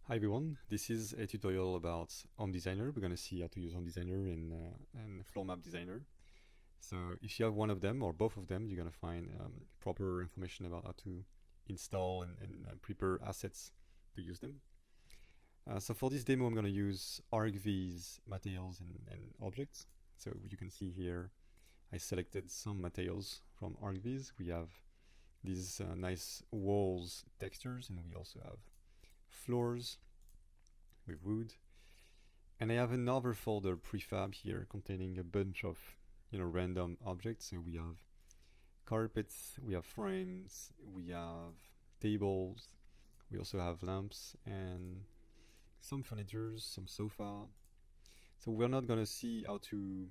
Hi everyone, this is a tutorial about Home Designer. We're going to see how to use Home Designer and Floor Map Designer. So if you have one of them or both of them, you're going to find proper information about how to install and prepare assets to use them. So for this demo, I'm going to use ArcViz materials and objects. So you can see here, I selected some materials from ArcViz. We have these nice walls textures, and we also have floors with wood. And I have another folder prefab here containing a bunch of random objects. So we have carpets, we have frames, we have tables, we also have lamps and some furniture, some sofa. So we're not gonna see how to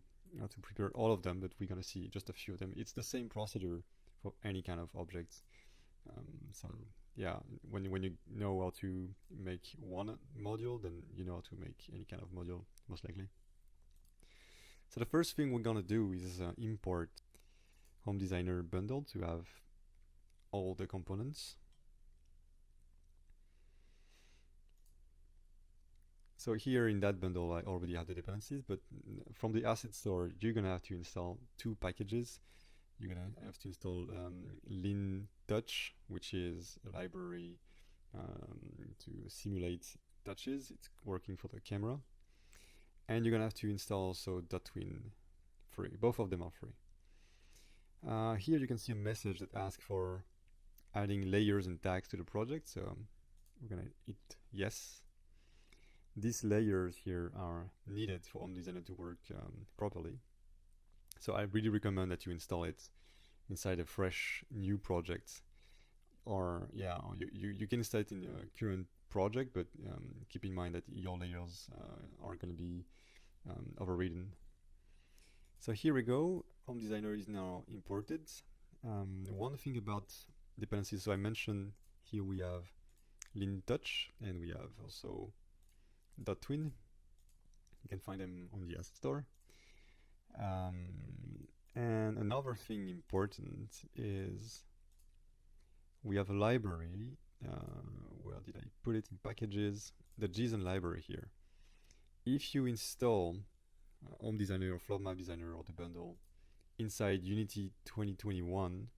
prepare all of them, but we're gonna see just a few of them. It's the same procedure for any kind of objects. So yeah, when you know how to make one module, then you know how to make any kind of module, most likely. So the first thing we're gonna do is import Home Designer bundle to have all the components. So here in that bundle, I already have the dependencies, but from the asset store, you're gonna have to install two packages. You're gonna have to install Lean Touch, which is a library to simulate touches. It's working for the camera. And you're gonna have to install also .twin free. Both of them are free. Here you can see a message that asks for adding layers and tags to the project. So we're gonna hit yes. These layers here are needed for Home Designer to work properly. So I really recommend that you install it inside a fresh new project, or yeah, you can install it in a current project, but keep in mind that your layers are going to be overridden. So here we go. Home Designer is now imported. One thing about dependencies, so I mentioned here we have Lean Touch and we have also .twin. You can find them on the asset store. And another thing important is we have a library. Where did I put it? In packages, the JSON library here. If you install Home Designer or Floor Map Designer or the bundle inside Unity 2021,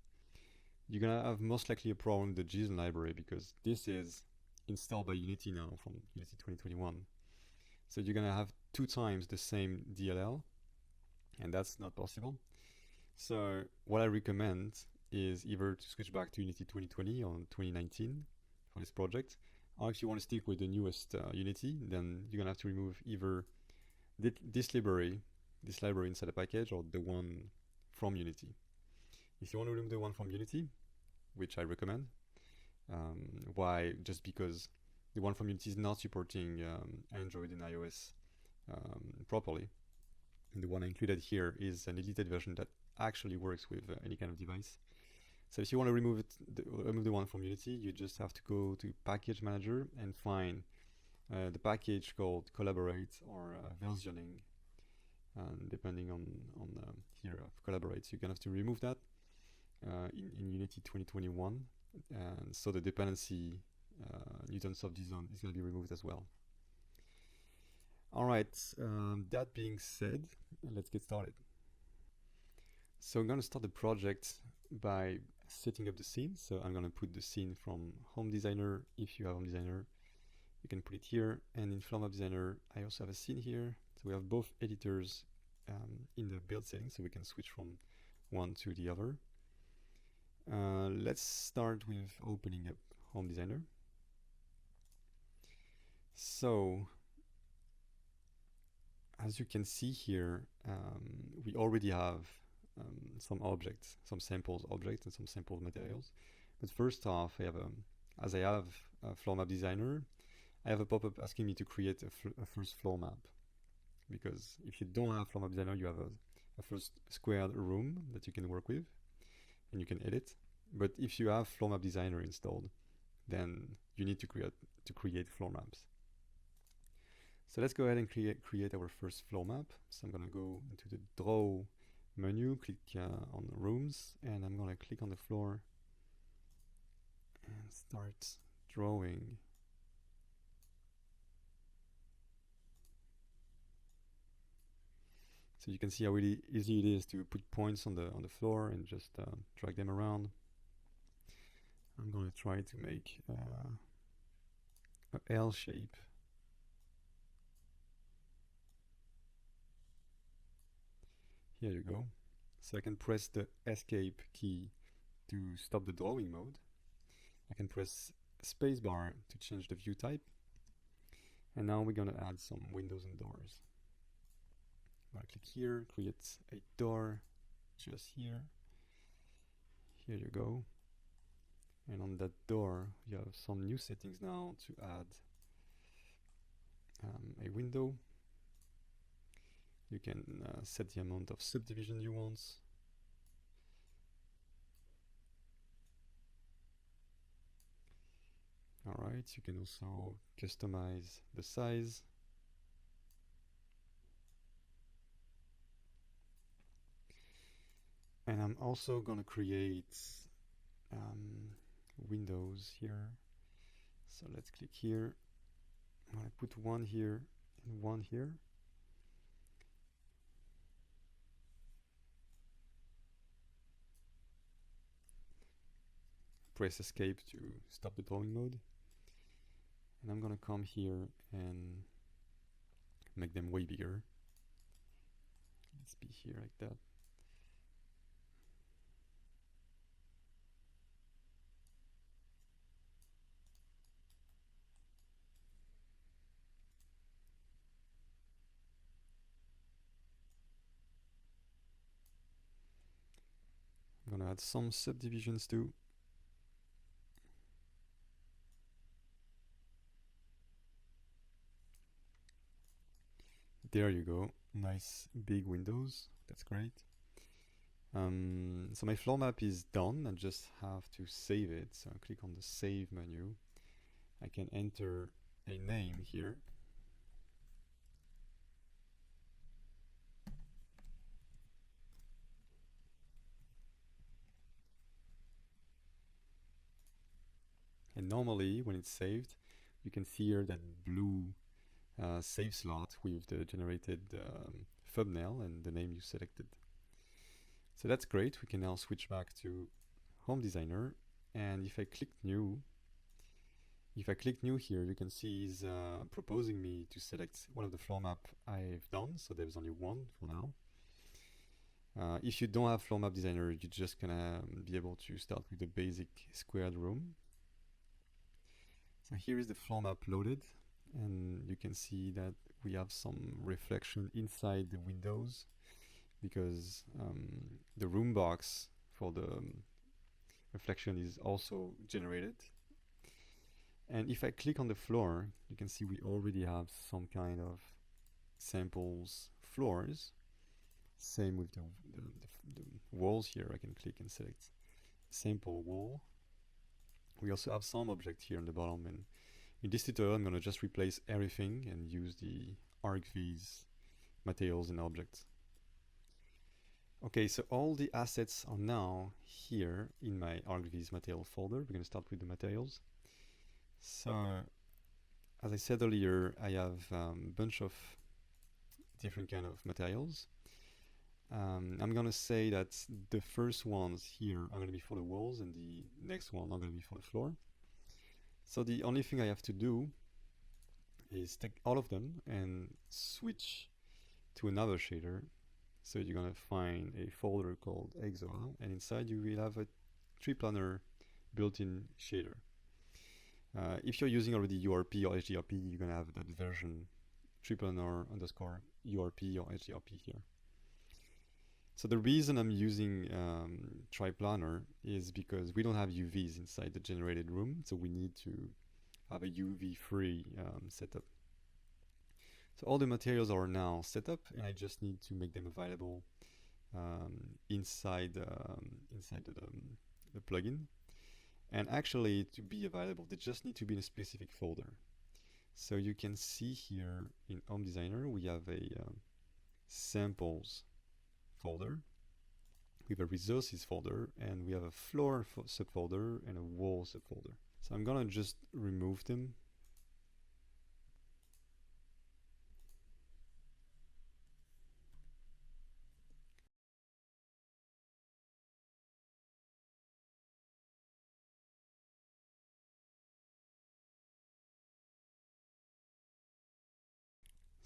you're gonna have most likely a problem with the JSON library because this is installed by Unity now from Unity 2021. So you're gonna have 2 times the same DLL, and that's not possible. So what I recommend is either to switch back to Unity 2020 or 2019 for this project, or if you want to stick with the newest Unity, then you're gonna have to remove either this library inside the package, or the one from Unity. If you want to remove the one from Unity, which I recommend, why? Just because the one from Unity is not supporting Android and iOS properly. And the one I included here is an edited version that actually works with any kind of device. So if you want to remove the one from Unity, you just have to go to Package Manager and find the package called Collaborate or versioning, depending on here of Collaborate. So you're gonna have to remove that in Unity 2021, and so the dependency Newtons of Design is gonna be removed as well. All right. That being said, let's get started. So I'm gonna start the project by setting up the scene. So I'm gonna put the scene from Home Designer. If you have Home Designer, you can put it here. And in Floor Map Designer, I also have a scene here. So we have both editors in the build settings, so we can switch from one to the other. Let's start with opening up Home Designer. So as you can see here, we already have some objects, some samples objects and some sample materials. But first off, as I have a Floor Map Designer, I have a pop-up asking me to create a first floor map. Because if you don't have Floor Map Designer, you have a first squared room that you can work with and you can edit. But if you have Floor Map Designer installed, then you need to create floor maps. So let's go ahead and create our first floor map. So I'm gonna go into the Draw menu, click on Rooms, and I'm gonna click on the floor and start drawing So you can see how really easy it is to put points on the floor and just drag them around. I'm going to try to make a L shape. Here you go. So I can press the escape key to stop the drawing mode. I can press spacebar to change the view type. And now we're going to add some windows and doors. I'm going to click here, create a door just here. Here you go. And on that door, you have some new settings now to add a window. You can set the amount of subdivision you want. Alright, you can also customize the size. And I'm also gonna create windows here. So let's click here. I'm gonna put one here and one here. Press escape to stop the drawing mode. And I'm gonna come here and make them way bigger. Let's be here like that. I'm gonna add some subdivisions too. There you go, nice big windows, that's great. So my floor map is done, I just have to save it. So I click on the save menu. I can enter a name here. And normally when it's saved, you can see here that blue save slot with the generated thumbnail and the name you selected. So that's great. We can now switch back to Home Designer, and if I click new here, you can see he's proposing me to select one of the floor map I've done, so there's only one for now. If you don't have floor map designer, you're just gonna be able to start with the basic squared room. So here is the floor map loaded, and you can see that we have some reflection inside the windows because the room box for the reflection is also generated. And if I click on the floor, you can see we already have some kind of samples floors. Same with the walls here. I can click and select sample wall. We also have some object here on the bottom, and in this tutorial I'm going to just replace everything and use the ArcViz materials and objects. Okay, so all the assets are now here in my ArcViz material folder. We're going to start with the materials. So, as I said earlier, I have a bunch of different kind of materials. I'm going to say that the first ones here are going to be for the walls and the next one are going to be for the floor. So the only thing I have to do is take all of them and switch to another shader. So you're going to find a folder called Exoa, and inside you will have a triplanar built-in shader. If you're using already URP or HDRP, you're going to have that version triplanar underscore URP or HDRP here. So the reason I'm using triplanar is because we don't have UVs inside the generated room, so we need to have a UV-free setup. So all the materials are now set up, and I just need to make them available inside the plugin. And actually, to be available, they just need to be in a specific folder. So you can see here in Home Designer, we have a samples folder, we have a resources folder, and we have a floor subfolder and a wall subfolder. So I'm gonna just remove them.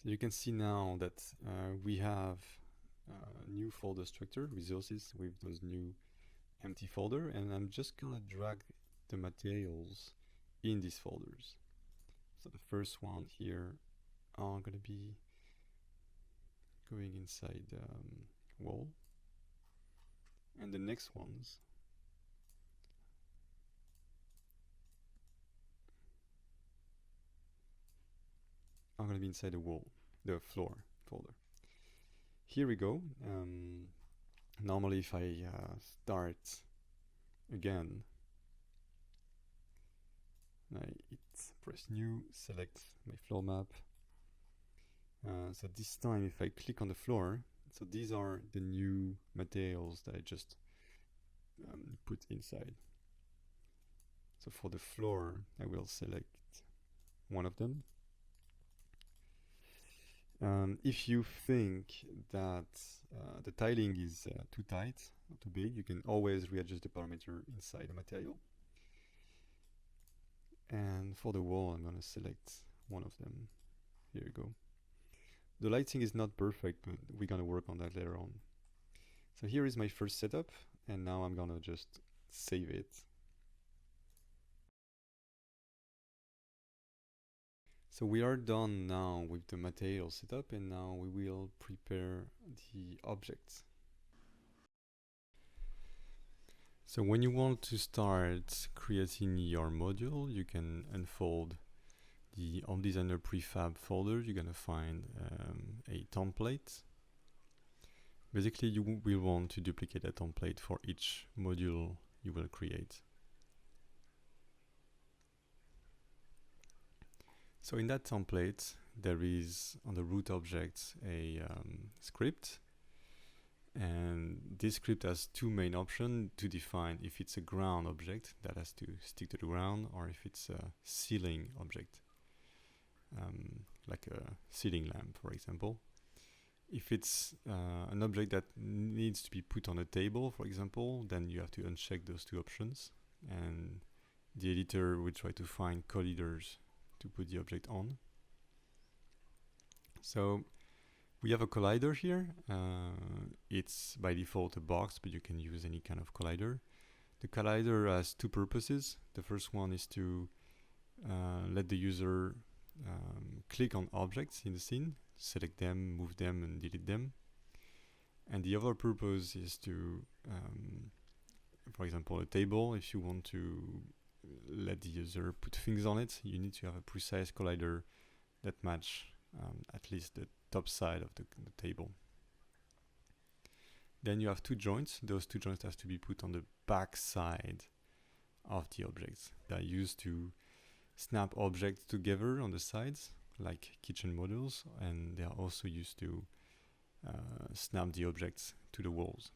So you can see now that we have a new folder structure, resources, with those new empty folder, and I'm just gonna drag the materials in these folders. So the first one here are gonna be going inside wall, and the next ones are gonna be inside the wall, the floor folder. Here we go. Normally if I start again, I press new, select my floor map. So this time if I click on the floor, so these are the new materials that I just put inside. So for the floor, I will select one of them. If you think that the tiling is too tight or too big, you can always readjust the parameter inside the material. And for the wall, I'm going to select one of them. Here you go. The lighting is not perfect, but we're going to work on that later on. So here is my first setup, and now I'm going to just save it. So we are done now with the material setup, and now we will prepare the objects. So when you want to start creating your module, you can unfold the Home Designer prefab folder. You're gonna find a template. Basically, you will want to duplicate a template for each module you will create. So in that template, there is on the root object a script, and this script has two main options to define if it's a ground object that has to stick to the ground, or if it's a ceiling object, like a ceiling lamp, for example. If it's an object that needs to be put on a table, for example, then you have to uncheck those two options, and the editor will try to find colliders to put the object on. So we have a collider here. It's by default a box, but you can use any kind of collider. The collider has two purposes. The first one is to let the user click on objects in the scene, select them, move them, and delete them. And the other purpose is to, for example, a table. If you want to let the user put things on it, you need to have a precise collider that match at least the top side of the table. Then you have two joints. Those two joints have to be put on the back side of the objects. They are used to snap objects together on the sides, like kitchen modules, and they are also used to snap the objects to the walls.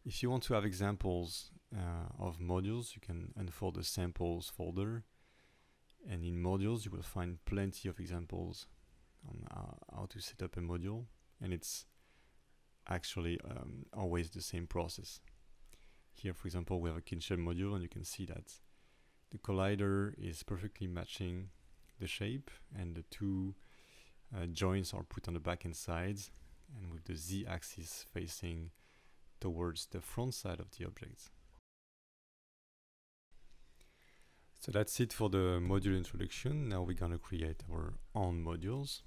If you want to have examples of modules, you can unfold the samples folder, and in modules you will find plenty of examples on how to set up a module, and it's actually always the same process. Here, for example, we have a kitchen module, and you can see that the collider is perfectly matching the shape, and the two joints are put on the back and sides, and with the z-axis facing towards the front side of the object. So that's it for the module introduction. Now we're gonna create our own modules.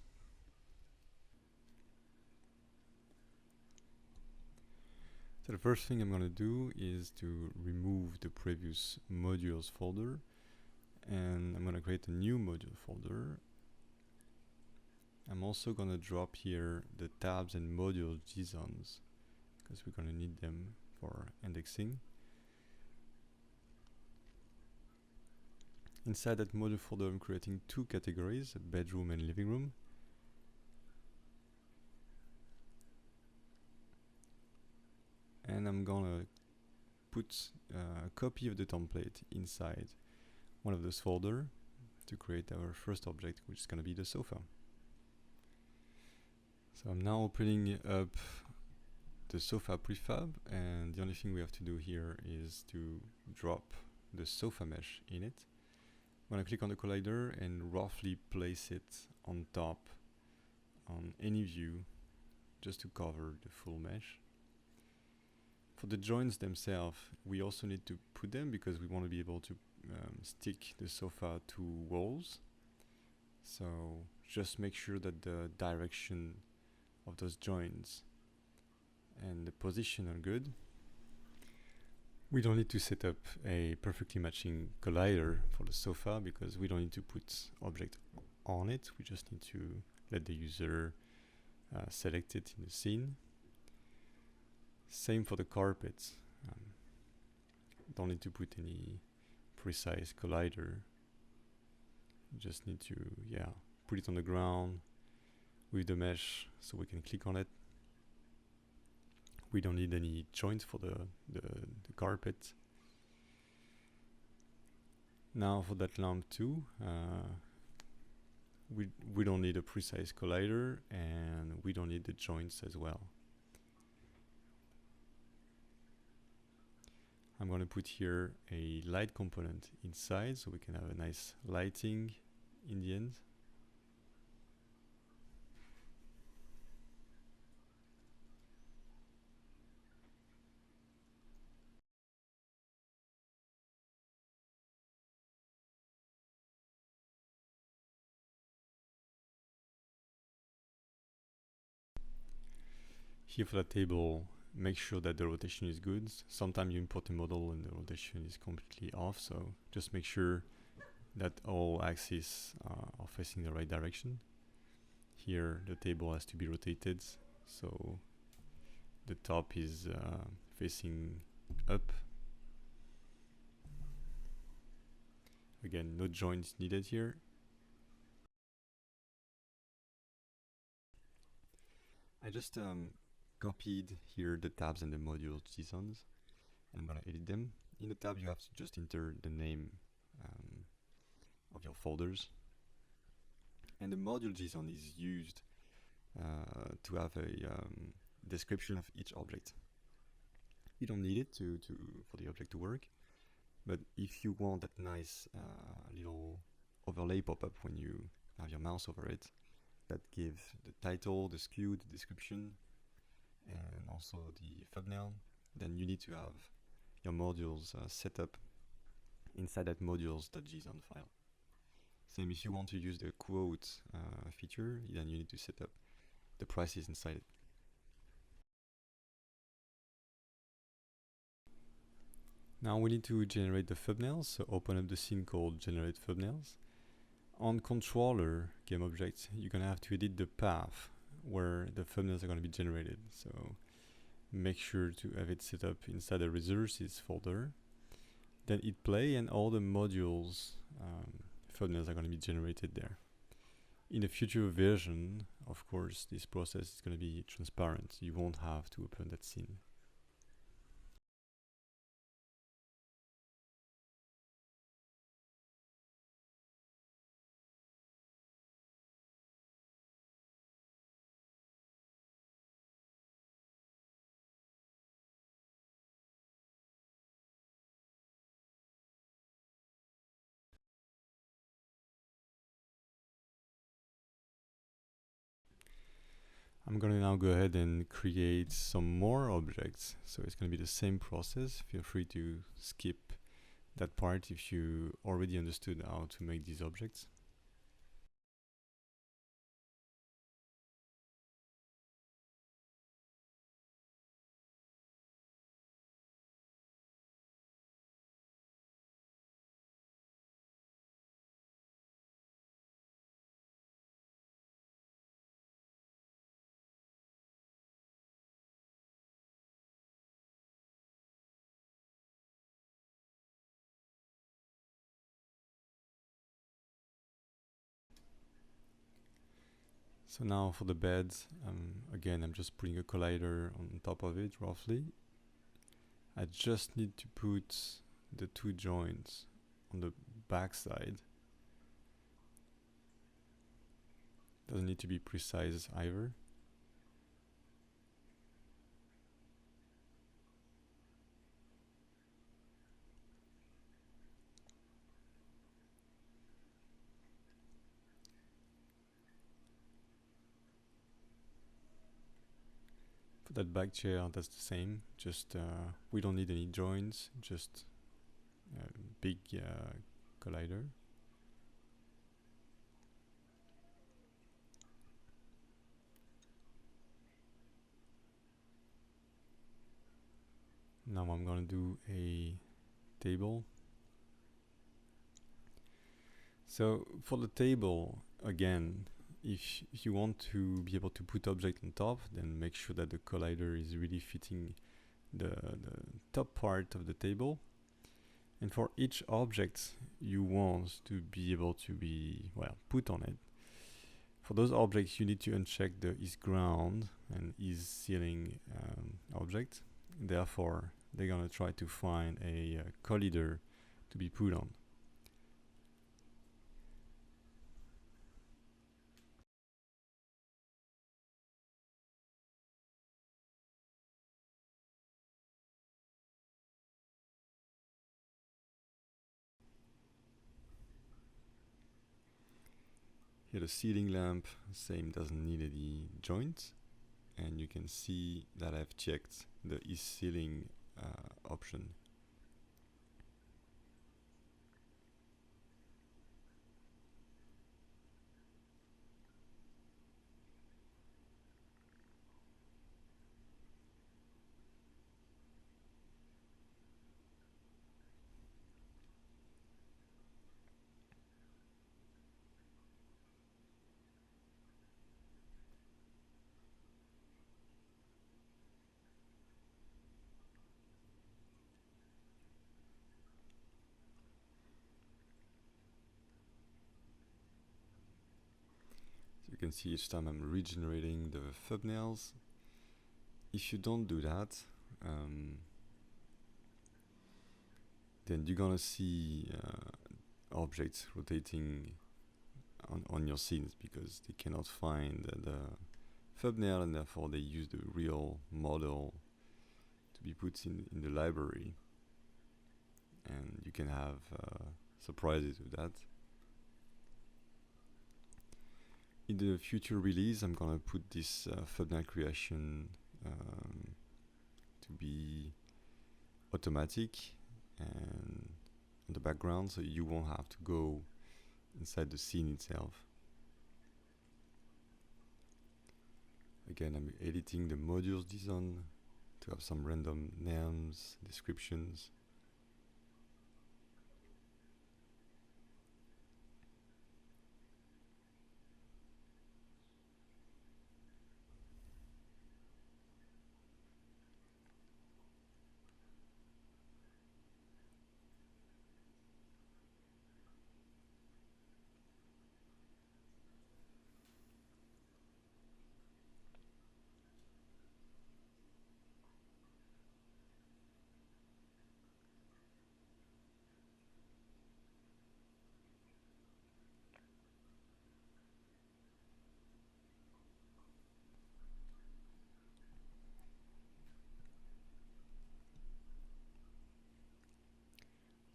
So the first thing I'm gonna do is to remove the previous modules folder, and I'm gonna create a new module folder. I'm also gonna drop here the tabs and module JSONs, because we're gonna need them for indexing. Inside that module folder, I'm creating two categories, a bedroom and living room. And I'm gonna put a copy of the template inside one of those folders to create our first object, which is gonna be the sofa. So I'm now opening up the sofa prefab, and the only thing we have to do here is to drop the sofa mesh in it. I'm going to click on the collider and roughly place it on top on any view just to cover the full mesh. For the joints themselves, we also need to put them because we want to be able to stick the sofa to walls. So just make sure that the direction of those joints and the position are good. We don't need to set up a perfectly matching collider for the sofa because we don't need to put object on it. We just need to let the user select it in the scene. Same for the carpet. Don't need to put any precise collider. Just need to, put it on the ground with the mesh so we can click on it. We don't need any joints for the carpet. Now for that lamp too, we don't need a precise collider and we don't need the joints as well. I'm going to put here a light component inside so we can have a nice lighting in the end. Here for the table, make sure that the rotation is good. Sometimes you import a model and the rotation is completely off, so just make sure that all axes are facing the right direction. Here the table has to be rotated, so the top is facing up. Again, no joints needed here. I just copied here the tabs and the module JSONs, and I'm gonna edit them. In the tab, you have to just enter the name of your folders, and the module JSON is used to have a description of each object. You don't need it for the object to work, but if you want that nice little overlay pop-up when you have your mouse over it, that gives the title, the SKU, the description, and also the thumbnail, then you need to have your modules set up inside that modules.json file. Same if you want to use the quote feature, then you need to set up the prices inside it. Now we need to generate the thumbnails, so open up the scene called generate thumbnails. On controller game object, you're gonna have to edit the path where the thumbnails are gonna be generated. So make sure to have it set up inside the resources folder. Then hit play and all the modules thumbnails are gonna be generated there. In a future version, of course, this process is gonna be transparent. You won't have to open that scene. I'm gonna now go ahead and create some more objects. So it's gonna be the same process. Feel free to skip that part if you already understood how to make these objects. So now for the bed, again, I'm just putting a collider on top of it roughly. I just need to put the two joints on the back side. Doesn't need to be precise either. that back chair, that's the same. Just we don't need any joints, just a big collider. Now I'm gonna do a table. So for the table, again, if you want to be able to put object on top, then make sure that the collider is really fitting the top part of the table. And for each object you want to be able to be, well, put on it, for those objects you need to uncheck the isGround and isCeiling object. Therefore, they're gonna try to find a collider to be put on. Here the ceiling lamp, same, doesn't need any joints, and you can see that I've checked the isCeiling option. You can see each time I'm regenerating the thumbnails. If you don't do that, then you're gonna see objects rotating on your scenes because they cannot find the thumbnail, and therefore they use the real model to be put in the library, and you can have surprises with that. In the future release, I'm gonna put this thumbnail creation to be automatic and on the background, so you won't have to go inside the scene itself. Again, I'm editing the modules design to have some random names, descriptions.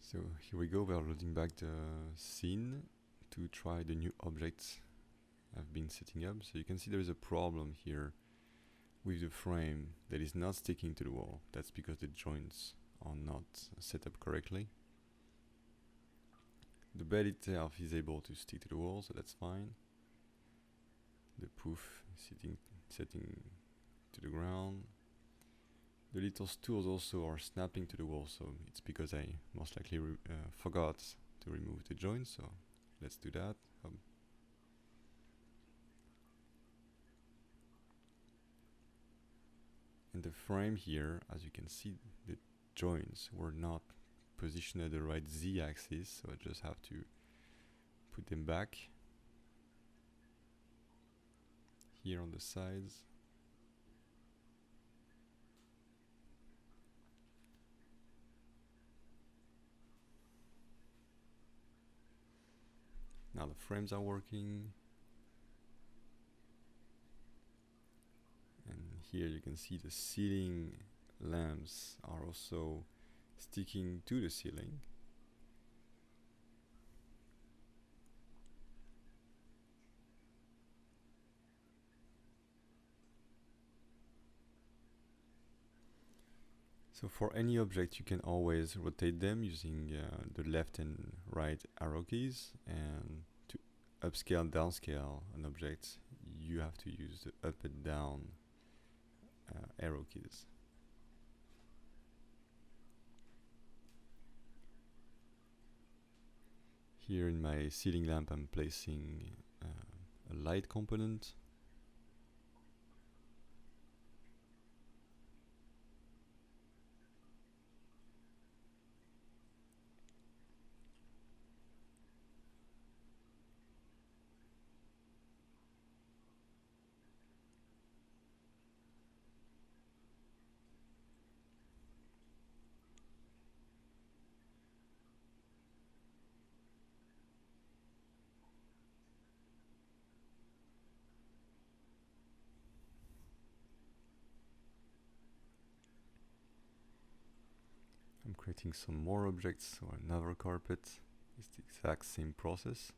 So here we go, we are loading back the scene to try the new objects I've been setting up. So you can see there is a problem here with the frame that is not sticking to the wall. That's because the joints are not set up correctly. The bed itself is able to stick to the wall, so that's fine. The poof setting to the ground. The little stools also are snapping to the wall, so it's because I most likely forgot to remove the joints, so let's do that. In the frame here, as you can see, the joints were not positioned at the right z-axis, so I just have to put them back here on the sides. Now the frames are working, and here you can see the ceiling lamps are also sticking to the ceiling. So for any object, you can always rotate them using the left and right arrow keys, and to upscale, downscale an object, you have to use the up and down arrow keys. Here in my ceiling lamp, I'm placing a light component. I'm creating some more objects, so another carpet. It's the exact same process.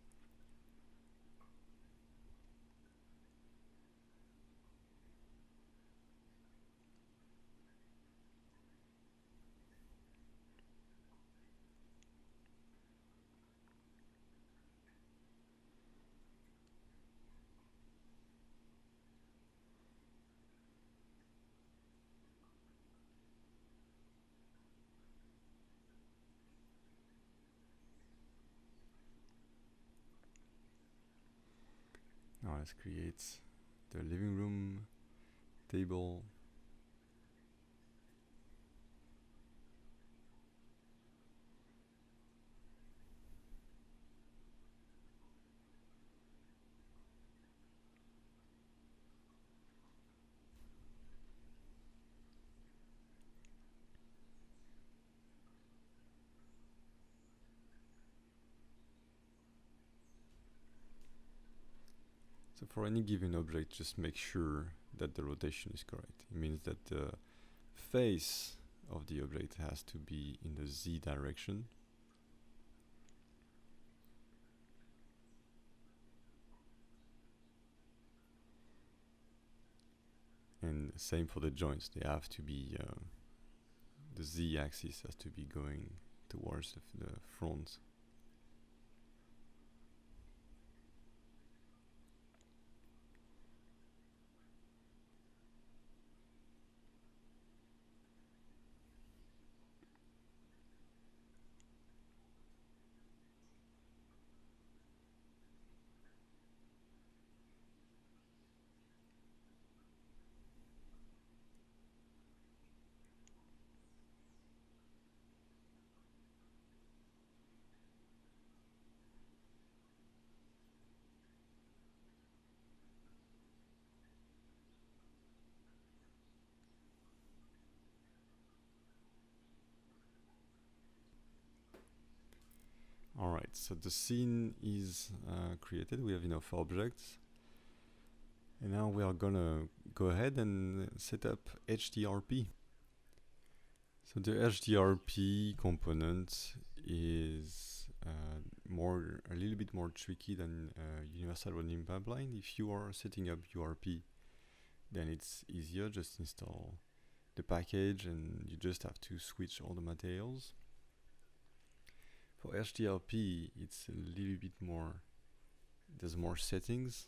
Now let's create the living room table. So for any given object, just make sure that the rotation is correct. It means that the face of the object has to be in the Z direction. And same for the joints, they have to be, the Z axis has to be going towards the front. Alright, so the scene is created, we have enough objects. And now we are gonna go ahead and set up HDRP. So the HDRP component is a little bit more tricky than Universal Running Pipeline. If you are setting up URP, then it's easier, just install the package and you just have to switch all the materials. For HDRP, it's a little bit more, there's more settings.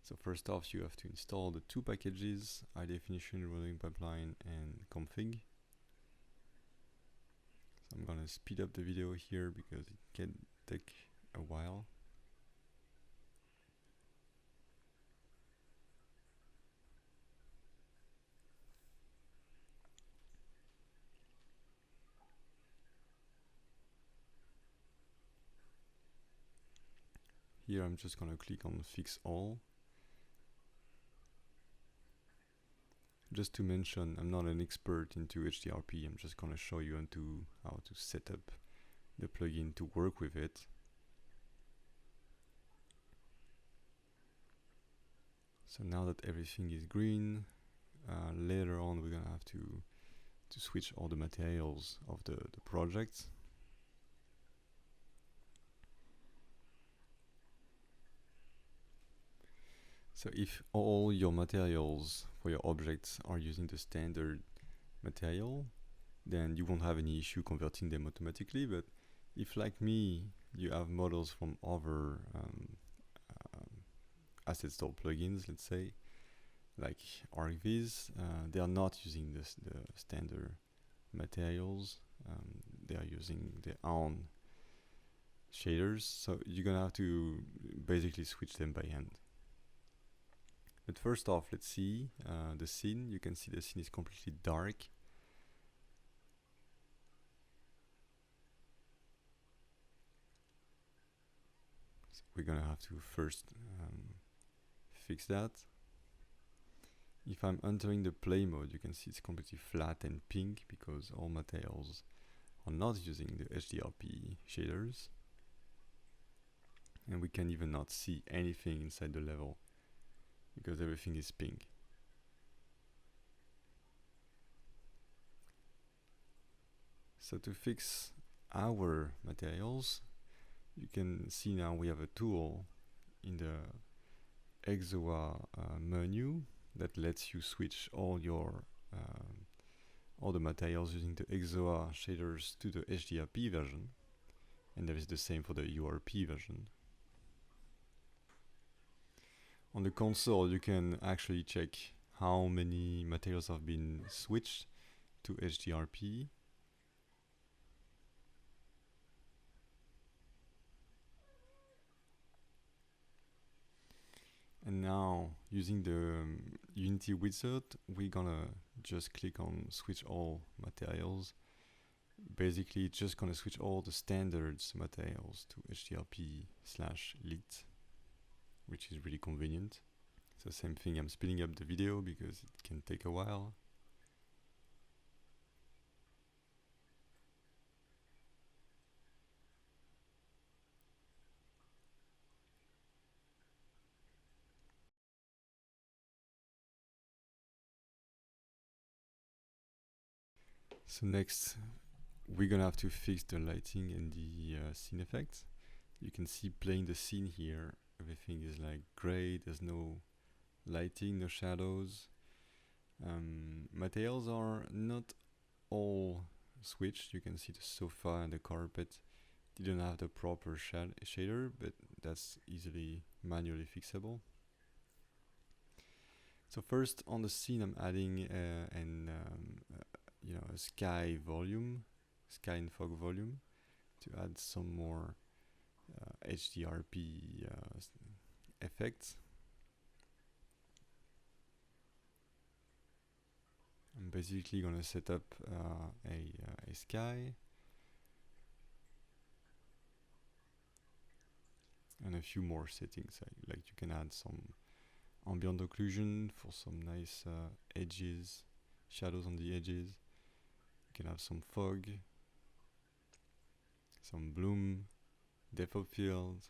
So first off, you have to install the two packages, high definition running pipeline and config. So I'm gonna speed up the video here because it can take a while. Here I'm just gonna click on fix all. Just to mention, I'm not an expert into HDRP, I'm just gonna show you how to set up the plugin to work with it. So now that everything is green, later on we're gonna have to switch all the materials of the project. So if all your materials for your objects are using the standard material, then you won't have any issue converting them automatically. But if, like me, you have models from other asset store plugins, let's say, like ArcViz, they are not using the standard materials. They are using their own shaders, so you're gonna have to basically switch them by hand. But first off, let's see the scene. You can see the scene is completely dark. So we're gonna have to first fix that. If I'm entering the play mode, you can see it's completely flat and pink because all materials are not using the HDRP shaders. And we can even not see anything inside the level because everything is pink. So to fix our materials, you can see now we have a tool in the Exoa menu that lets you switch all the materials using the Exoa shaders to the HDRP version, and that is the same for the URP version. On the console, you can actually check how many materials have been switched to HDRP. And now, using the Unity wizard, we're gonna just click on switch all materials. Basically, it's just gonna switch all the standards materials to HDRP/lit, which is really convenient. So same thing, I'm speeding up the video because it can take a while. So next, we're gonna have to fix the lighting and the scene effects. You can see playing the scene here, everything is like gray, there's no lighting, no shadows. Materials are not all switched. You can see the sofa and the carpet didn't have the proper shader, but that's easily manually fixable. So first on the scene, I'm adding a sky and fog volume to add some more HDRP effects. I'm basically gonna set up a sky and a few more settings. Like you can add some ambient occlusion for some nice edges, shadows on the edges. You can have some fog, some bloom, depth of field.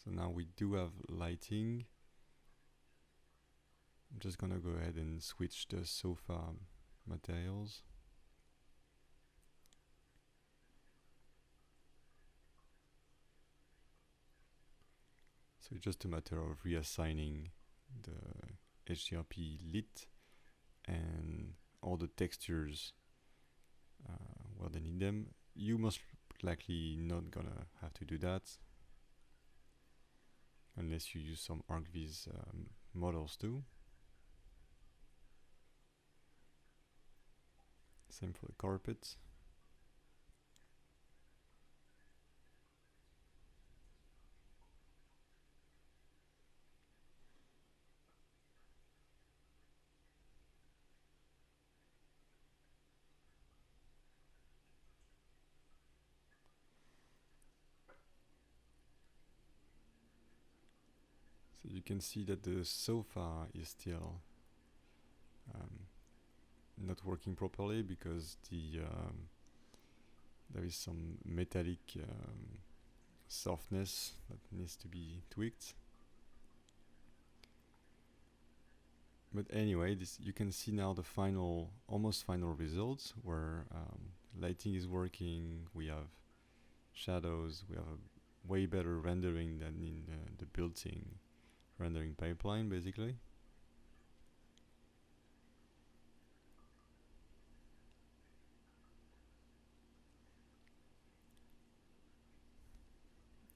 So now we do have lighting. I'm just gonna go ahead and switch the sofa materials. So it's just a matter of reassigning the HDRP lit and all the textures where they need them. You most likely not gonna have to do that unless you use some ArcViz models too. Same for the carpet. So you can see that the sofa is still not working properly because there is some metallic softness that needs to be tweaked. But anyway, this you can see now the final, almost final results where lighting is working. We have shadows. We have a way better rendering than in the built-in rendering pipeline, basically.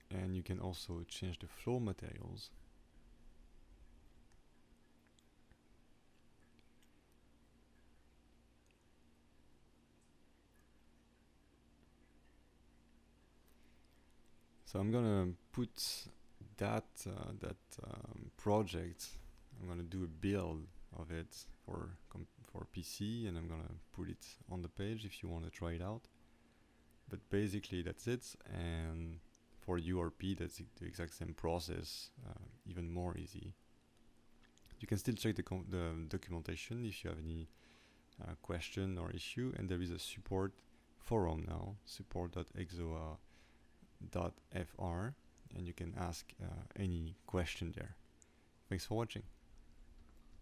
And you can also change the floor materials. So I'm gonna put that project. I'm gonna do a build of it for PC, and I'm gonna put it on the page if you want to try it out. But basically that's it. And for URP, that's the exact same process, even more easy. You can still check the documentation if you have any question or issue, and there is a support forum now, support.exoa.fr, and you can ask any question there. Thanks for watching.